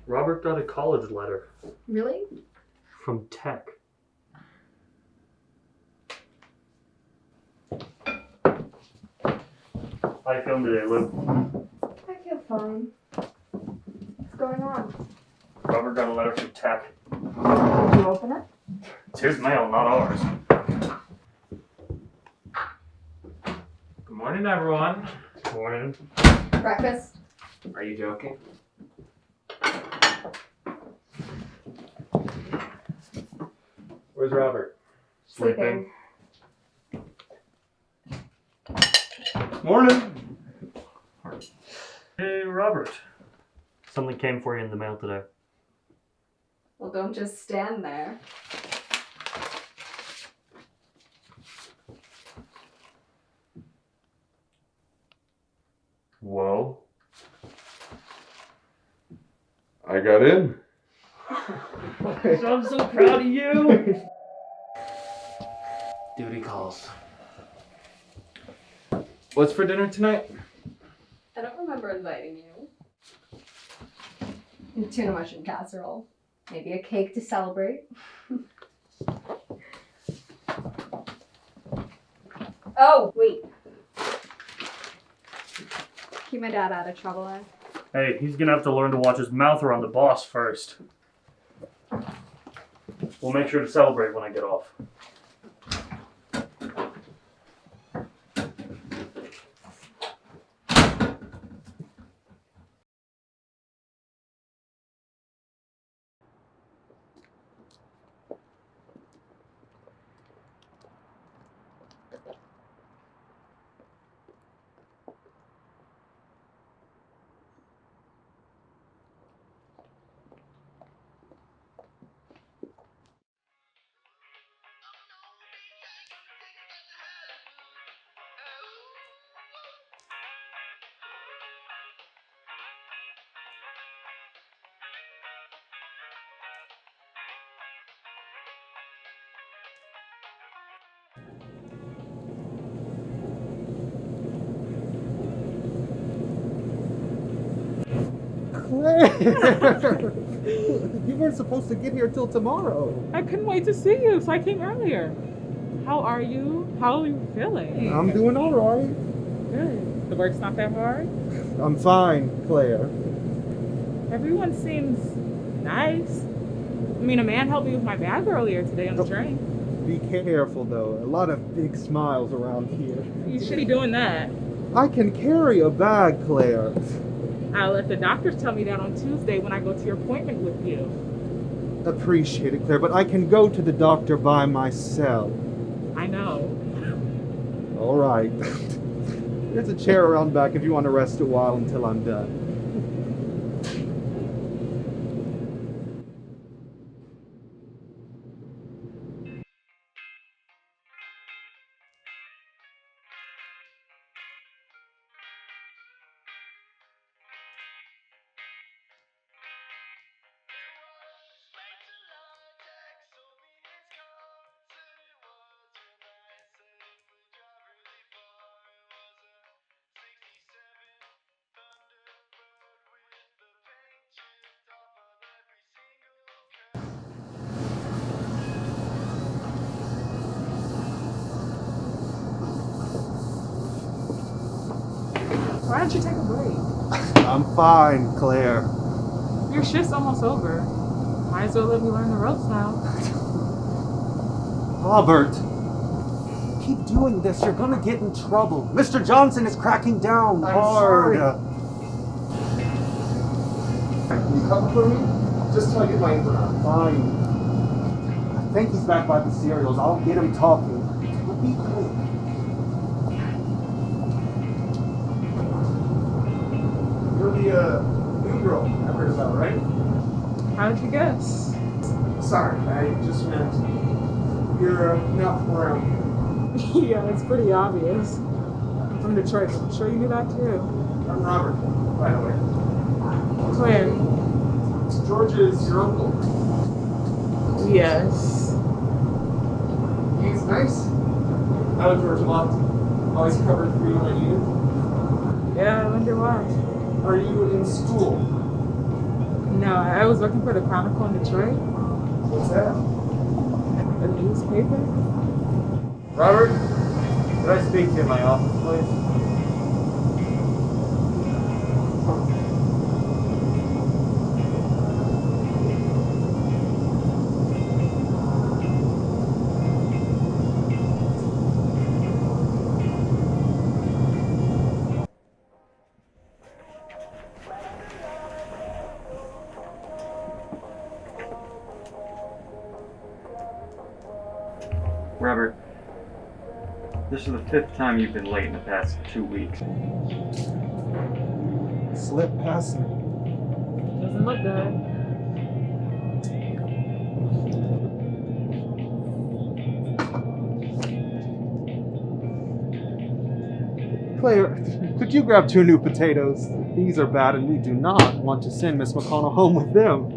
Robert got a college letter. Really? From Tech. How you feeling today, Lou? I feel fine. What's going on? Robert got a letter from Tech. Did you open it? It's his mail, not ours. Good morning, everyone. Morning. Breakfast? Are you joking? Where's Robert? Sleeping. Morning. Hey, Robert. Something came for you in the mail today. Well, don't just stand there. Whoa. I got in. I'm so proud of you. Duty calls. What's for dinner tonight? I don't remember inviting you. Tuna mushroom casserole. Maybe a cake to celebrate. Oh, wait. Keep my dad out of trouble, eh? Hey, he's gonna have to learn to watch his mouth around the boss first. We'll make sure to celebrate when I get off. Claire! You weren't supposed to get here till tomorrow. I couldn't wait to see you, so I came earlier. How are you? How are you feeling? I'm doing all right. Good. The work's not that hard? I'm fine, Claire. Everyone seems nice. I mean, a man helped me with my bag earlier today on the train. Be careful, though. A lot of big smiles around here. You should be doing that. I can carry a bag, Claire. I'll let the doctors tell me that on Tuesday when I go to your appointment with you. Appreciate it, Claire, but I can go to the doctor by myself. I know. All right. There's a chair around back if you want to rest a while until I'm done. Why don't you take a break? I'm fine, Claire. Your shift's almost over. Might as well let me learn the ropes now. Robert, keep doing this. You're gonna get in trouble. Mr. Johnson is cracking down hard. Can you cover for me? Just till I get my apron on. Fine. I think he's back by the cereals. I'll get him talking. But be quick. You're the new girl I heard about, right? How'd you guess? Sorry, I just meant you're not from around here. Yeah, it's pretty obvious. I'm from Detroit, but I'm sure you knew that too. I'm Robert, by the way. Claire. George is your uncle. Yes. He's nice. I know George a lot. Always covered for you when I needed. Yeah, I wonder why. Are you in school? No, I was working for the Chronicle in Detroit. What's that? A newspaper. Robert, could I speak to you in my office, please? Robert, this is the 5th time you've been late in the past 2 weeks. Slip past me. Doesn't look good. Claire, could you grab 2 new potatoes? These are bad and we do not want to send Miss McConnell home with them.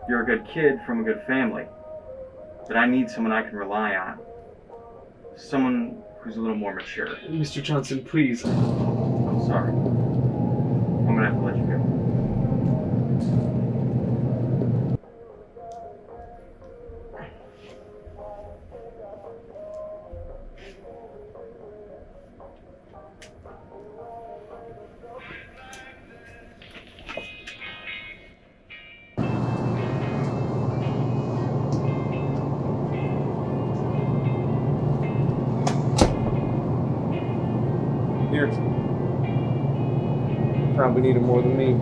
You're a good kid from a good family, but I need someone I can rely on. Someone who's a little more mature. Mr. Johnson, please. I'm sorry. I'm gonna have to let you go. Here. Probably need it more than me.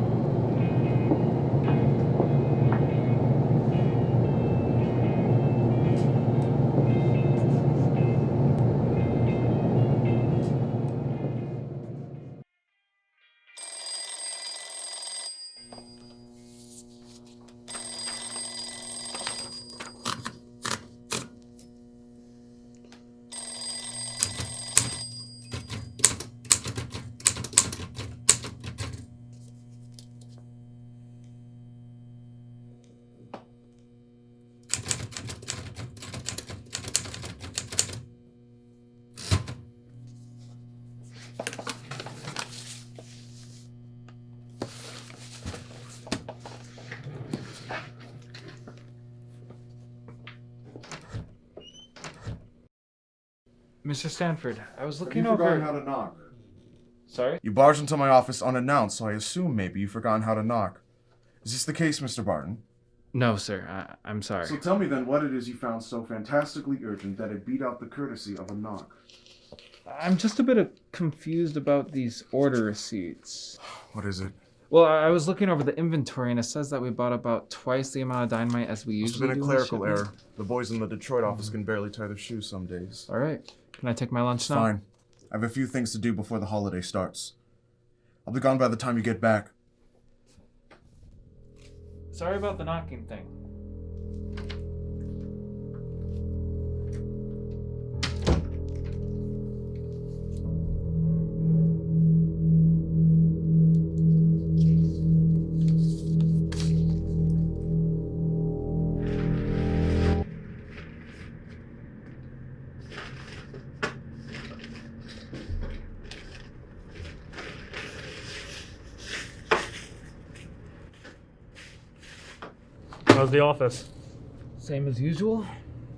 Mr. Stanford, I was Have looking you forgotten over. how to knock? Sorry? You barged into my office unannounced, so I assume maybe you've forgotten how to knock. Is this the case, Mr. Barton? No, sir. I'm sorry. So tell me then what it is you found so fantastically urgent that it beat out the courtesy of a knock. I'm just a bit confused about these order receipts. What is it? Well, I was looking over the inventory and it says that we bought about twice the amount of dynamite as we Must have usually been a do. in the clerical shipment. error. The boys in the Detroit office can barely tie their shoes some days. All right. Can I take my lunch now? Fine. I have a few things to do before the holiday starts. I'll be gone by the time you get back. Sorry about the knocking thing. How's the office? Same as usual.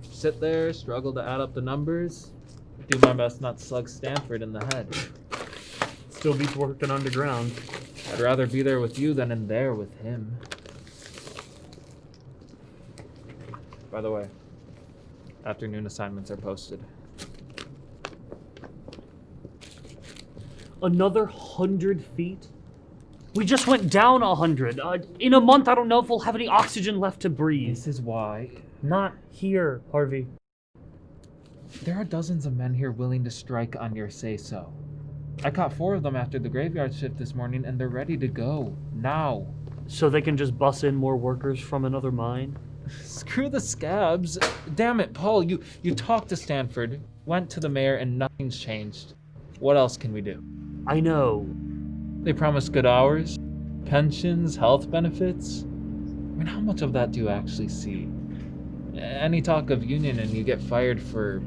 Sit there, struggle to add up the numbers. Do my best not to slug Stanford in the head. Still beats working underground. I'd rather be there with you than in there with him. By the way, afternoon assignments are posted. Another 100 feet? We just went down 100. In a month, I don't know if we'll have any oxygen left to breathe. This is why. Not here, Harvey. There are dozens of men here willing to strike on your say-so. I caught 4 of them after the graveyard shift this morning, and they're ready to go. Now. So they can just bus in more workers from another mine? Screw the scabs. Damn it, Paul, you talked to Stanford, went to the mayor, and nothing's changed. What else can we do? I know. They promised good hours, pensions, health benefits. I mean, how much of that do you actually see? Any talk of union and you get fired for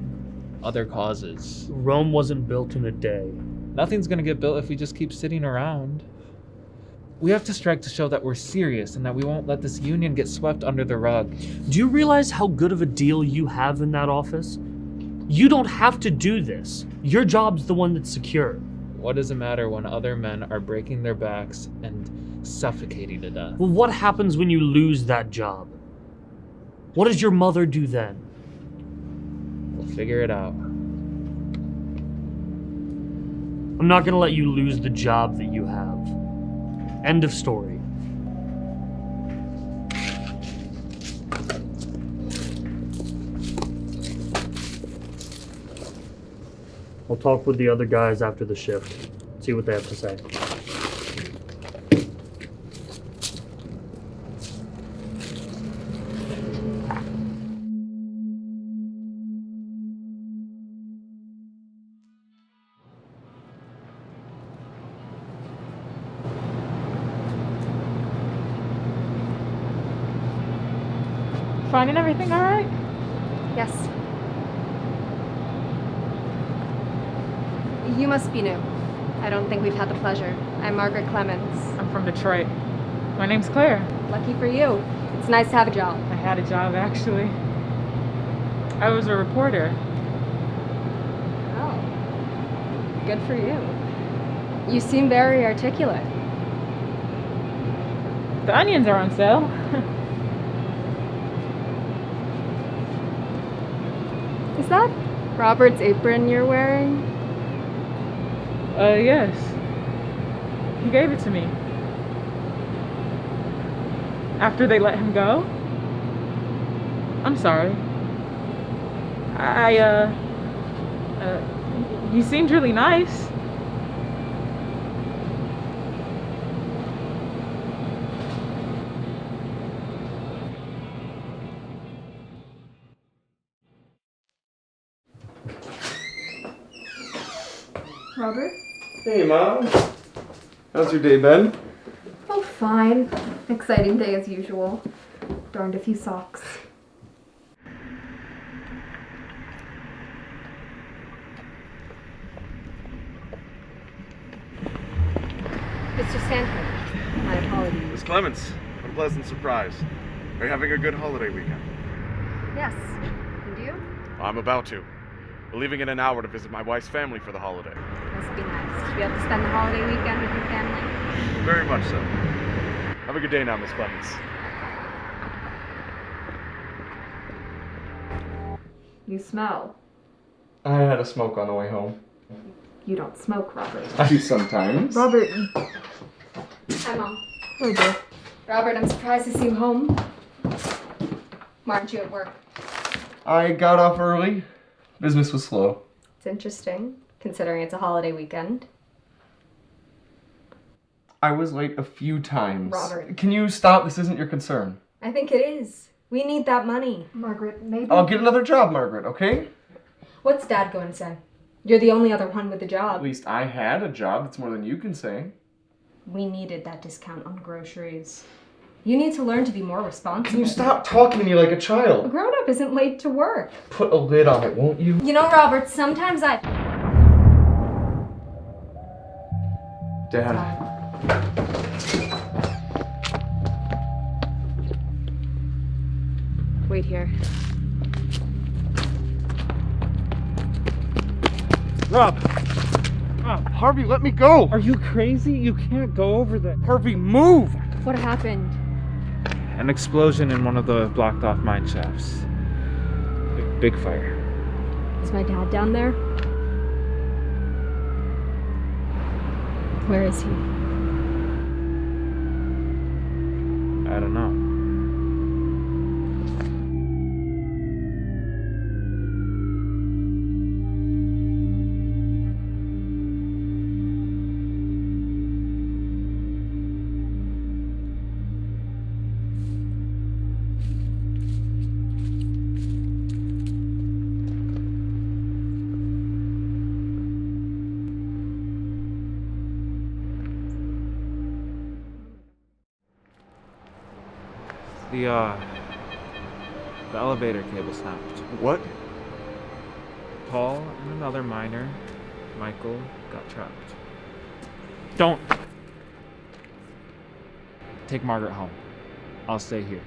other causes. Rome wasn't built in a day. Nothing's gonna get built if we just keep sitting around. We have to strike to show that we're serious and that we won't let this union get swept under the rug. Do you realize how good of a deal you have in that office? You don't have to do this. Your job's the one that's secure. What does it matter when other men are breaking their backs and suffocating to death? Well, what happens when you lose that job? What does your mother do then? We'll figure it out. I'm not gonna let you lose the job that you have. End of story. I'll talk with the other guys after the shift. See what they have to say. Finding everything all right? Yes. You must be new. I don't think we've had the pleasure. I'm Margaret Clemens. I'm from Detroit. My name's Claire. Lucky for you. It's nice to have a job. I had a job, actually. I was a reporter. Oh. Good for you. You seem very articulate. The onions are on sale. Is that Robert's apron you're wearing? Yes. He gave it to me. After they let him go? I'm sorry. You seemed really nice. Robert? Hey, Mom. How's your day been? Oh, fine. Exciting day as usual. Darned a few socks. Mr. Stanford, my apologies. Miss Clemens, what a pleasant surprise. Are you having a good holiday weekend? Yes. And you? I'm about to. We're leaving in an hour to visit my wife's family for the holiday. Must be nice to be able to spend the holiday weekend with your family. Very much so. Have a good day now, Miss Clemens. You smell. I had a smoke on the way home. You don't smoke, Robert. I do sometimes. Robert. Hi, Mom. Oh, dear. Robert, I'm surprised to see you home. Why aren't you at work? I got off early. Business was slow. It's interesting, considering it's a holiday weekend. I was late a few times. Robert. Can you stop? This isn't your concern. I think it is. We need that money. Margaret, maybe... I'll get another job, Margaret, okay? What's Dad going to say? You're the only other one with a At job. least I had a job. That's more than you can say. We needed that discount on groceries. You need to learn to be more responsible. Can you stop talking to me like a A child? grown-up isn't late to work. Put a lid on it, won't you? You know, Robert, sometimes I... Dad. Wait here. Rob! Harvey, let me go! Are you crazy? You can't go over there. Harvey, move! What happened? An explosion in one of the blocked off mine shafts. Big fire. Is my dad down there? Where is he? I don't know. The elevator cable snapped. What? Paul and another miner, Michael, got trapped. Don't! Take Margaret home. I'll stay here.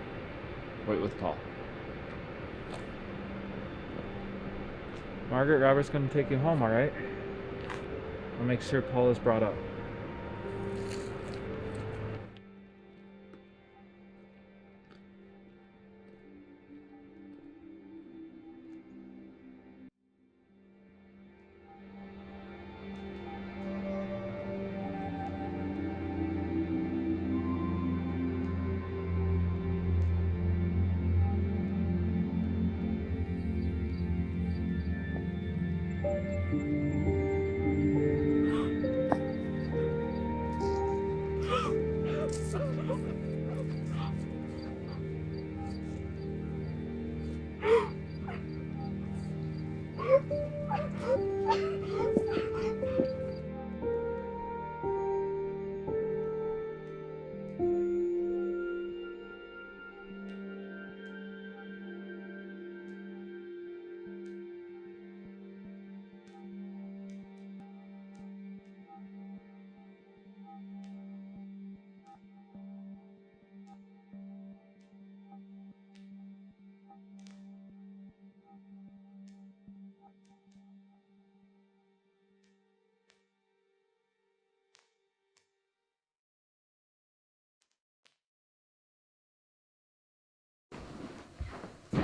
Wait with Paul. Margaret, Robert's gonna take you home, alright? I'll make sure Paul is brought up.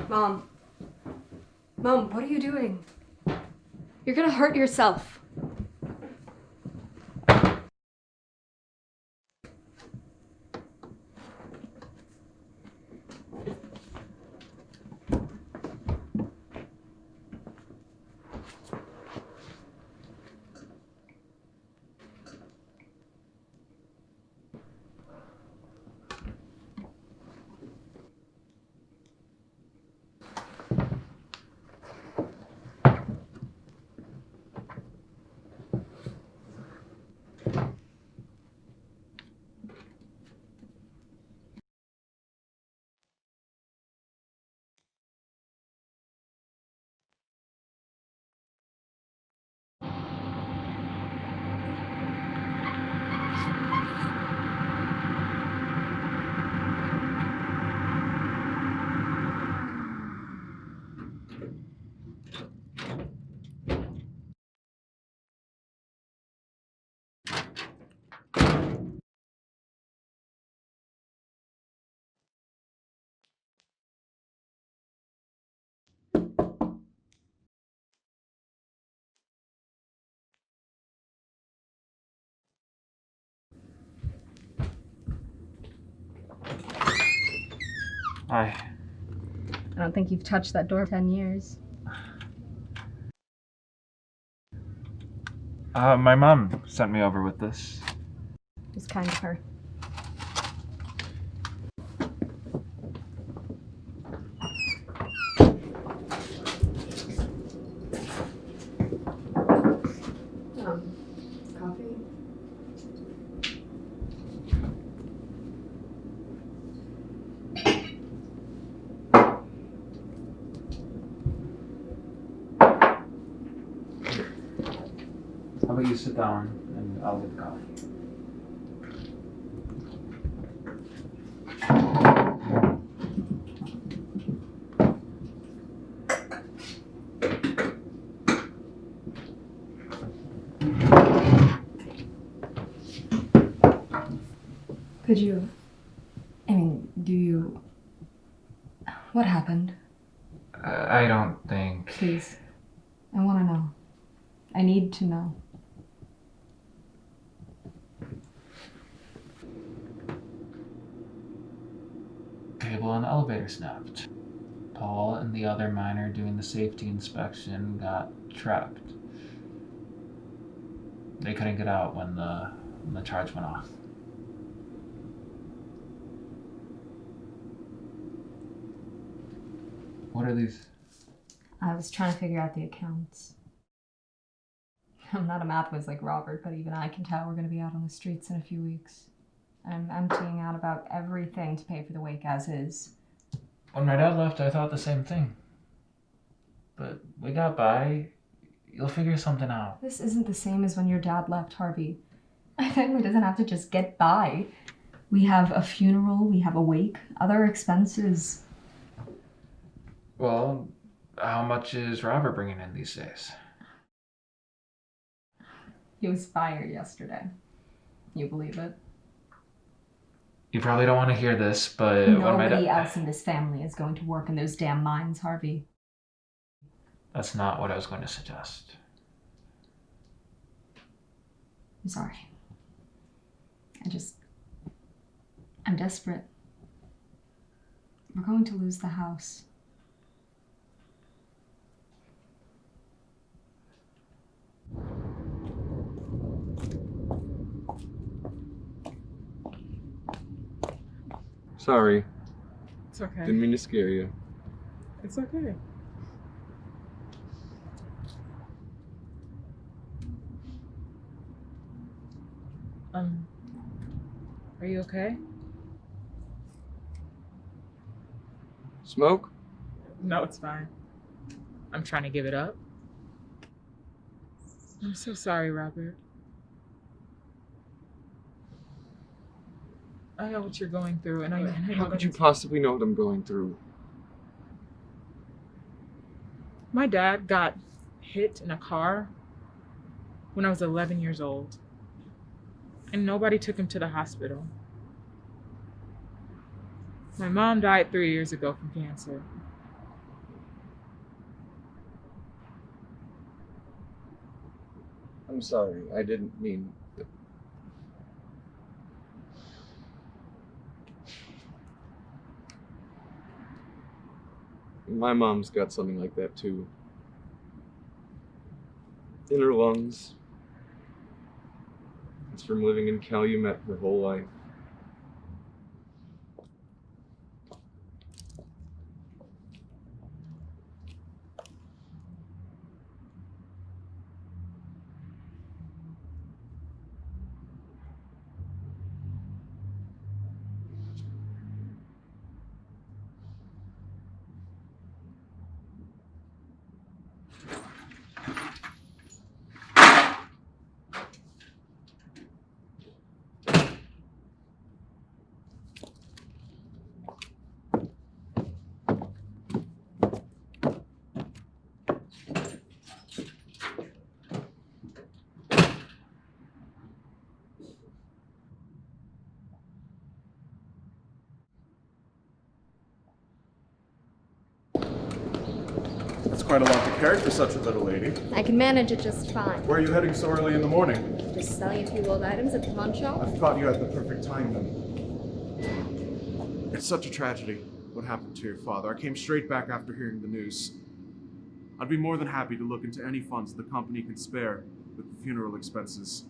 Mom. Mom, what are you doing? You're gonna hurt yourself. Hi. I don't think you've touched that door in 10 years. My mom sent me over with this. It was kind of her. Coffee? How about you sit down and I'll get the coffee. Could you... do you... What happened? I don't think... Please. I want to know. I need to know. Cable on the elevator snapped. Paul and the other miner doing the safety inspection got trapped. They couldn't get out when the charge went off. What are these? I was trying to figure out the accounts. I'm not a math whiz like Robert, but even I can tell we're going to be out on the streets in a few weeks. I'm emptying out about everything to pay for the wake as is. When my dad left, I thought the same thing. But we got by. You'll figure something out. This isn't the same as when your dad left, Harvey. My family doesn't have to just get by. We have a funeral, we have a wake, other expenses. Well, how much is Robert bringing in these days? He was fired yesterday. You believe it? You probably don't want to hear this, but when my Nobody dad... else in this family is going to work in those damn mines, Harvey. That's not what I was going to suggest. I'm sorry. I'm desperate. We're going to lose the house. Sorry, It's okay. didn't mean to scare you. It's okay. Are you okay? Smoke? No, it's fine. I'm trying to give it up. I'm so sorry, Robert. I know what you're going through, and I know How could that you it's- possibly know what I'm going through? My dad got hit in a car when I was 11 years old, and nobody took him to the hospital. My mom died 3 years ago from cancer. I'm sorry, I didn't mean. My mom's got something like that too. In her lungs. It's from living in Calumet her whole life. That's quite a lot to carry for such a little lady. I can manage it just fine. Where are you heading so early in the morning? Just selling a few old items at the pawn shop. I've caught you at the perfect time then. It's such a tragedy what happened to your father. I came straight back after hearing the news. I'd be more than happy to look into any funds the company can spare with the funeral expenses.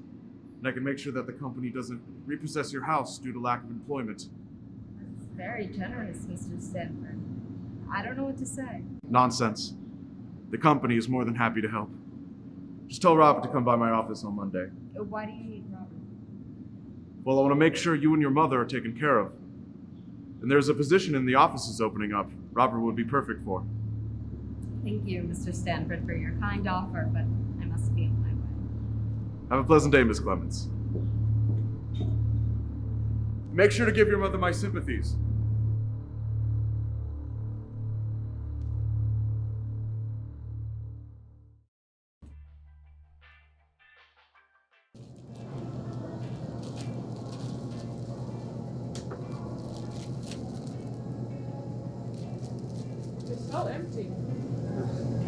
And I can make sure that the company doesn't repossess your house due to lack of employment. That's very generous, Mr. Stanford. I don't know what to say. Nonsense. The company is more than happy to help. Just tell Robert to come by my office on Monday. Why do you need Robert? Well, I want to make sure you and your mother are taken care of. And there's a position in the offices opening up. Robert would be perfect for. Thank you, Mr. Stanford, for your kind offer, but I must be on my way. Have a pleasant day, Miss Clemens. Make sure to give your mother my sympathies. It's so empty.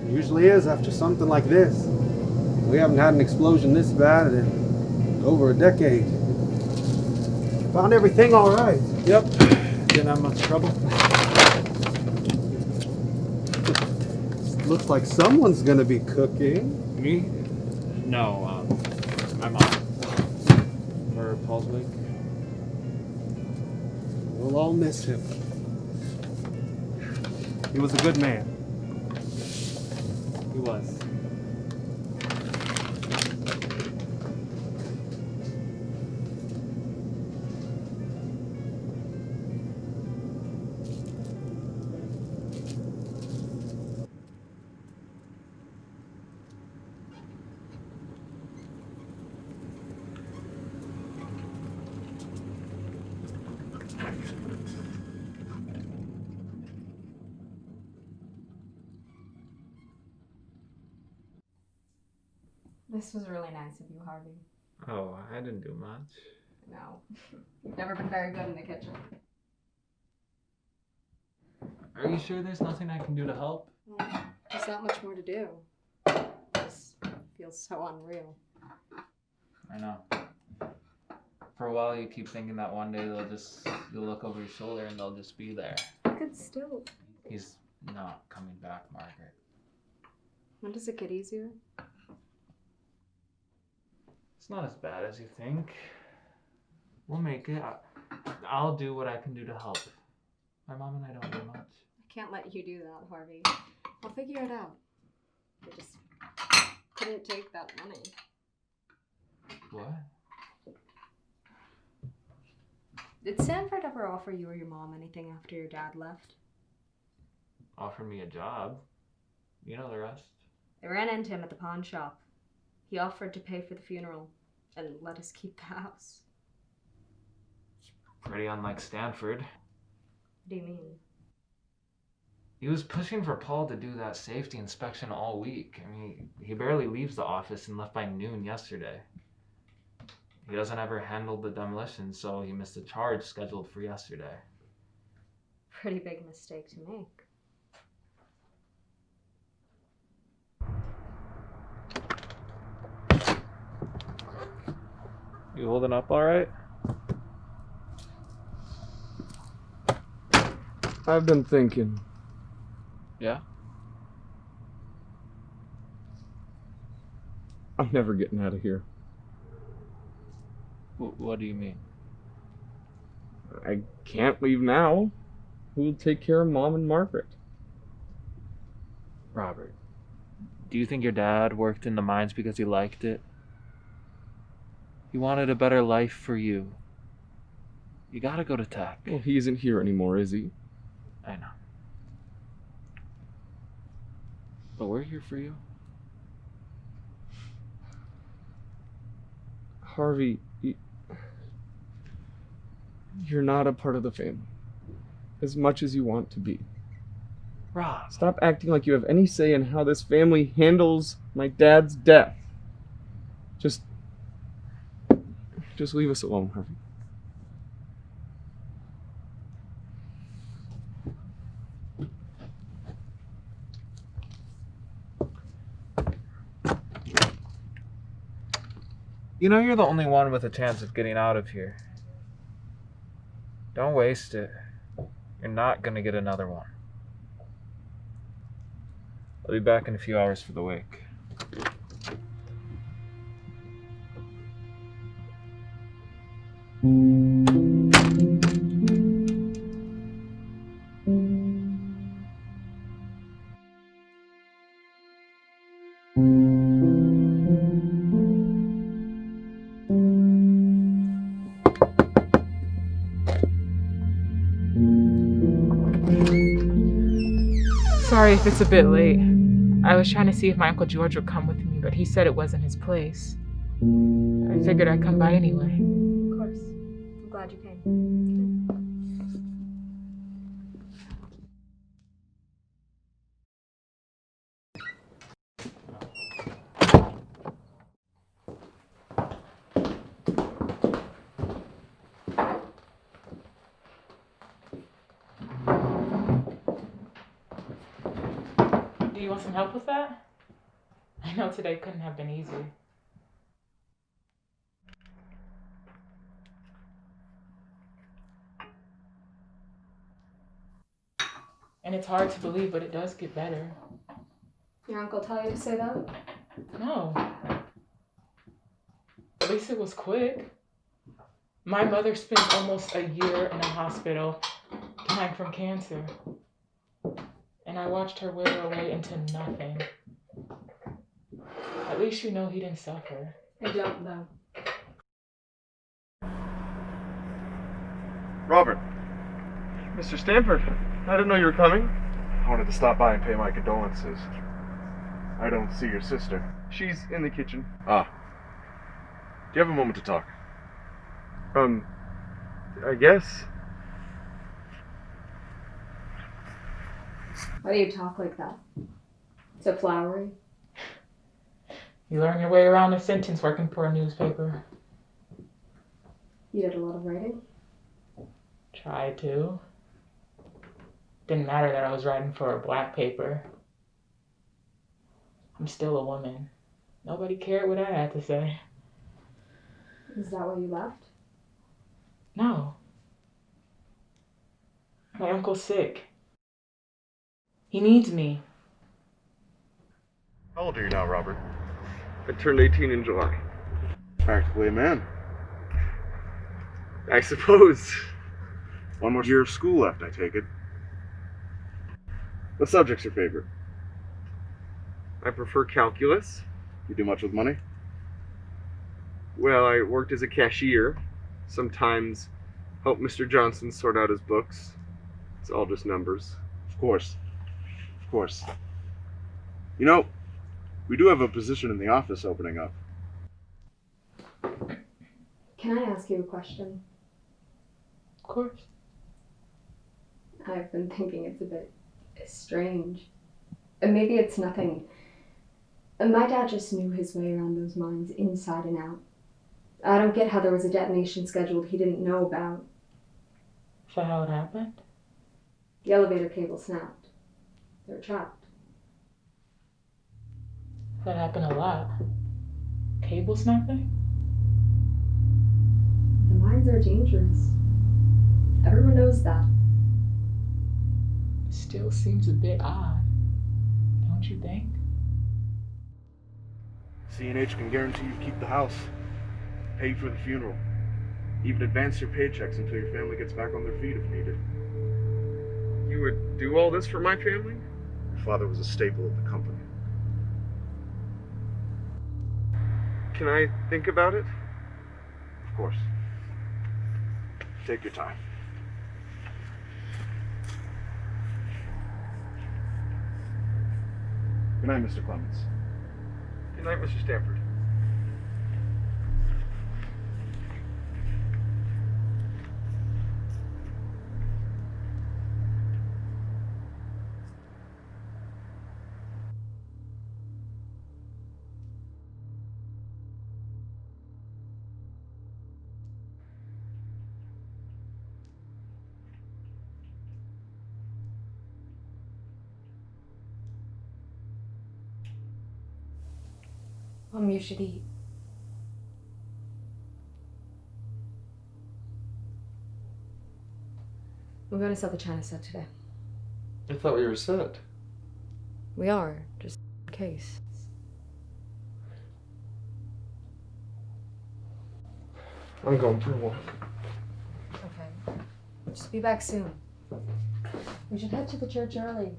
It usually is after something like this. We haven't had an explosion this bad in over a decade. Found everything all right. Yep. Didn't have much trouble. Looks like someone's gonna be cooking. Me? No, my mom. For Paul's wake. We'll all miss him. He was a good man. He was. This was really nice of you, Harvey. Oh, I didn't do much. No. You've never been very good in the kitchen. Are you sure there's nothing I can do to help? There's not much more to do. This feels so unreal. I know. For a while, you keep thinking that one day you'll look over your shoulder and they'll just be there. I could still. He's not coming back, Margaret. When does it get easier? It's not as bad as you think. We'll make it. I'll do what I can do to help. My mom and I don't do much. I can't let you do that, Harvey. I'll figure it out. I just couldn't take that money. What? Did Sanford ever offer you or your mom anything after your dad left? Offered me a job. You know the rest. They ran into him at the pawn shop. He offered to pay for the funeral and let us keep the house. Pretty unlike Stanford. What do you mean? He was pushing for Paul to do that safety inspection all week. I mean, he barely leaves the office and left by noon yesterday. He doesn't ever handle the demolition, so he missed a charge scheduled for yesterday. Pretty big mistake to make. You holding up all right? I've been thinking. Yeah? I'm never getting out of here. What do you mean? I can't leave now. Who'll take care of Mom and Margaret? Robert, do you think your dad worked in the mines because he liked it? He wanted a better life for you. You gotta go to Tech. Well, he isn't here anymore, is he? I know. But we're here for you. Harvey, you're not a part of the family. As much as you want to be. Rob. Stop acting like you have any say in how this family handles my dad's death. Just leave us alone, Harvey. You know you're the only one with a chance of getting out of here. Don't waste it. You're not gonna get another one. I'll be back in a few hours for the wake. Sorry if it's a bit late. I was trying to see if my Uncle George would come with me, but he said it wasn't his place. I figured I'd come by anyway. Of course. I'm glad you came. Do you want some help with that? I know today couldn't have been easy. And it's hard to believe, but it does get better. Your uncle tell you to say that? No. At least it was quick. My mother spent almost a year in a hospital dying from cancer. And I watched her wither away into nothing. At least you know he didn't suffer. I don't, though. Robert. Mr. Stanford. I didn't know you were coming. I wanted to stop by and pay my condolences. I don't see your sister. She's in the kitchen. Ah. Do you have a moment to talk? I guess. Why do you talk like that? So flowery? You learn your way around a sentence working for a newspaper. You did a lot of writing? Tried to. Didn't matter that I was writing for a black paper. I'm still a woman. Nobody cared what I had to say. Is that why you left? No. My uncle's sick. He needs me. How old are you now, Robert? I turned 18 in July. Practically a man. I suppose. One more year of school left, I take it. What subject's your favorite? I prefer calculus. You do much with money? Well, I worked as a cashier. Sometimes helped Mr. Johnson sort out his books. It's all just numbers. Of course. Of course. You know, we do have a position in the office opening up. Can I ask you a question? Of course. I've been thinking it's a bit strange. And maybe it's nothing. My dad just knew his way around those mines inside and out. I don't get how there was a detonation scheduled he didn't know about. Is that how it happened? The elevator cable snapped. They were trapped. That happened a lot. Cable snapping? The mines are dangerous. Everyone knows that. Still seems a bit odd. Don't you think? C&H can guarantee you keep the house, pay for the funeral, even advance your paychecks until your family gets back on their feet if needed. You would do all this for my family? Your father was a staple of the company. Can I think about it? Of course. Take your time. Good night, Mr. Clements. Good night, Mr. Stanford. You should eat. We're going to sell the China set today. I thought we were set. We are, just in case. I'm going for a walk. Okay. Just be back soon. We should head to the church early.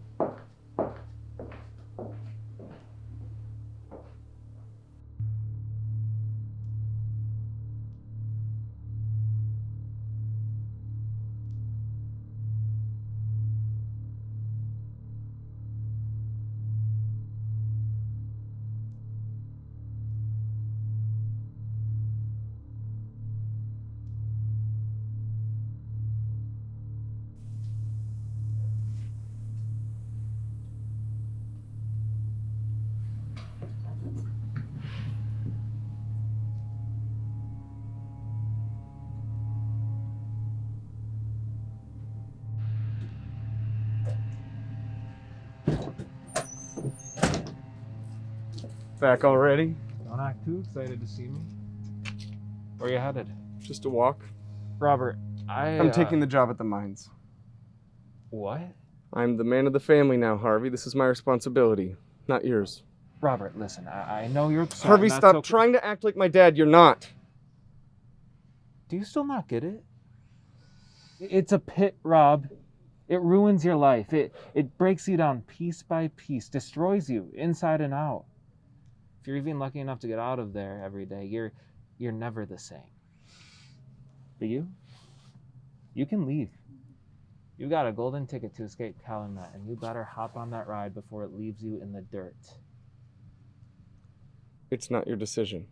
Back already? Don't act too excited to see me. Where you headed? Just a walk. Robert, I'm taking the job at the mines. What? I'm the man of the family now, Harvey. This is my responsibility, not yours. Robert, listen, I know you're upset. Harvey, and that's stop okay. trying to act like my dad. You're not. Do you still not get it? It's a pit, Rob. It ruins your life. It breaks you down piece by piece, destroys you inside and out. If you're even lucky enough to get out of there every day, you're never the same. But you can leave. You got a golden ticket to escape Calumet, and you better hop on that ride before it leaves you in the dirt. It's not your decision.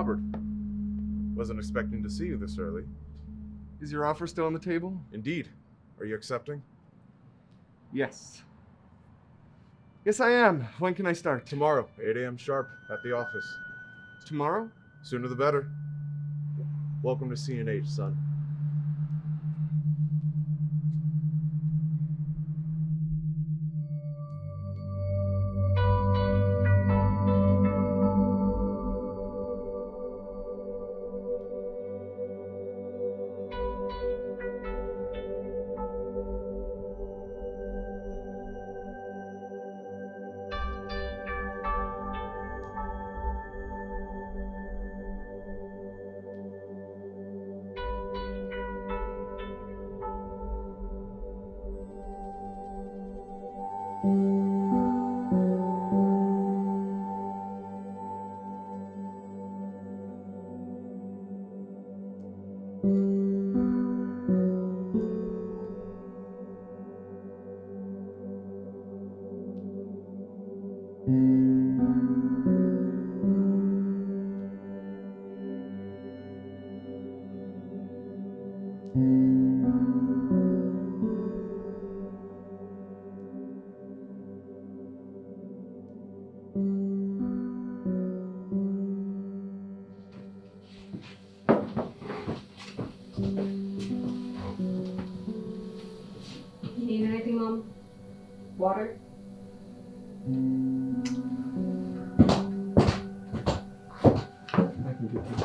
Robert. Wasn't expecting to see you this early. Is your offer still on the table? Indeed. Are you accepting? Yes. Yes, I am. When can I start? Tomorrow, 8 a.m. sharp, at the office. Tomorrow? Sooner the better. Welcome to CNH, son. You need anything, Mom? Water? I can get you.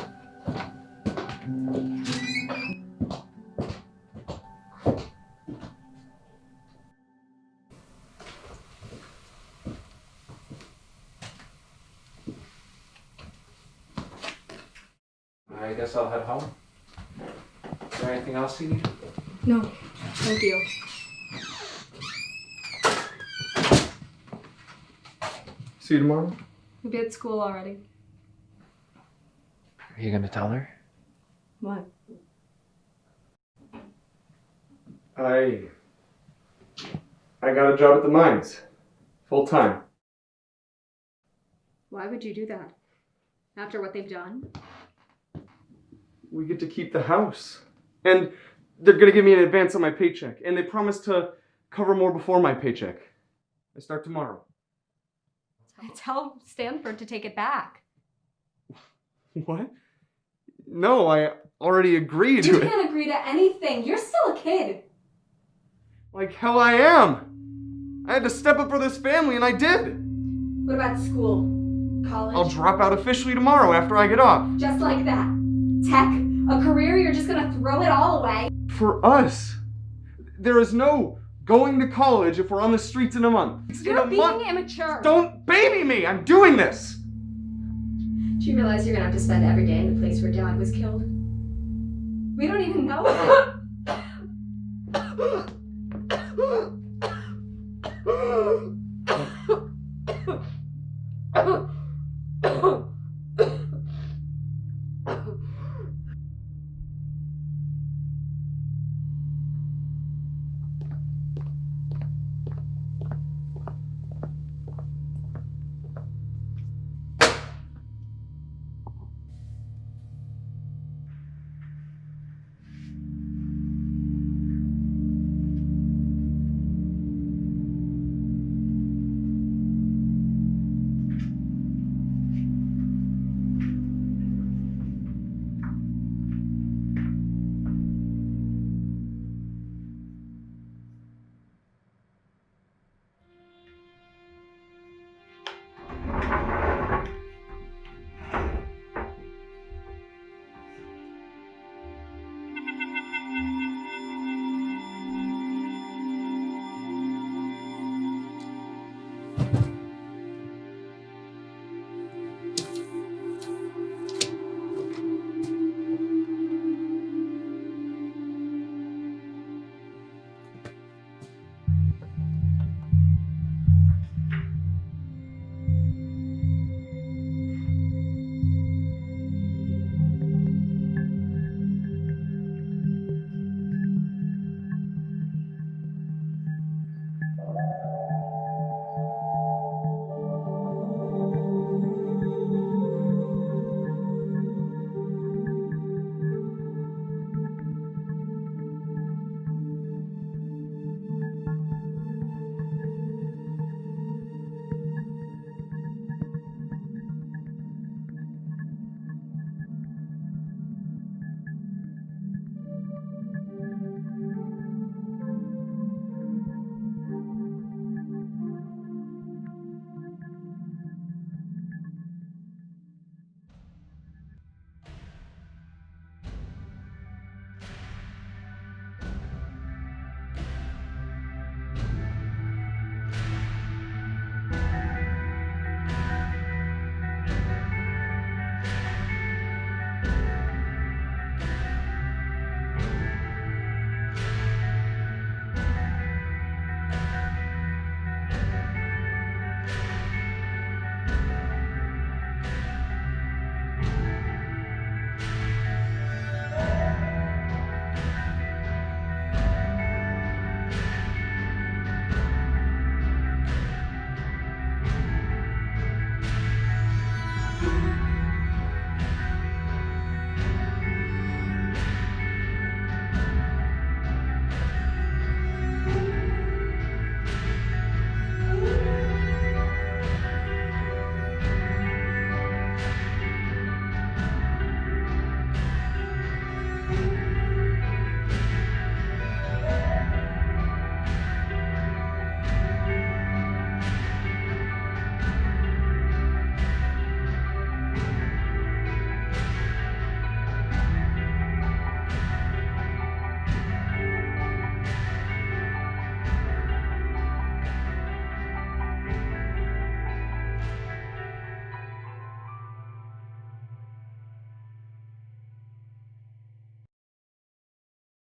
I guess I'll head home. Is there anything else you need? No, thank you. See you tomorrow. You'll be at school already. Are you gonna tell her? What? I got a job at the mines. Full time. Why would you do that? After what they've done? We get to keep the house. And they're gonna give me an advance on my paycheck. And they promised to cover more before my paycheck. I start tomorrow. Tell Stanford to take it back. What? No, I already agreed You to it. can't agree to anything. You're still a kid. Like hell I am. I had to step up for this family and I did. What about school? College? I'll drop out officially tomorrow after I get off. Just like that. Tech? A career you're just gonna throw it all away? For us. There is no going to college if we're on the streets in a month. You're being immature. Don't baby me! I'm doing this! Do you realize you're gonna have to spend every day in the place where Dad was killed? We don't even know.